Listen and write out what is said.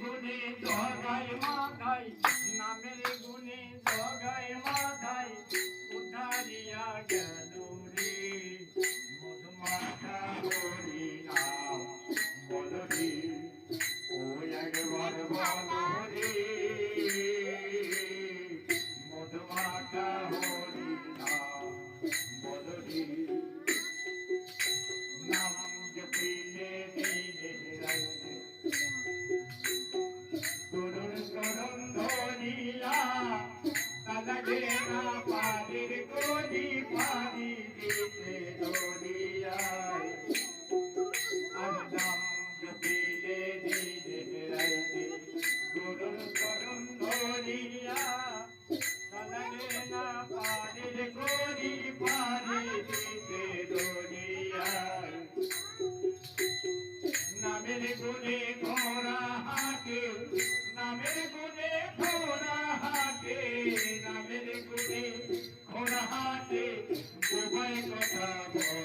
গুণে জগায় মাথায় নামের গুণে জগায় মাথায় উঠারিয়া গেল রে মধুমাখা হরি নাম বলরে ও একবার বলরে মধুমাখা হরি নাম বলরে নাম জপিলে দিনে করুণ করুণ ধরিয়া তালাগে না পারির গরি পারি দিতে ধরিয়ায় আর নাম জপিলে দিনে রাইতে করুণ করুণ ধরিয়া তালাগে না পারির গরি পারি দিতে ধরিয়ায় নামের গুণে ঘোড়া হাটে নামের গুণে ঘোড়া হাটে নামের গুণে ঘোড়া হাটে উভয় কথা বল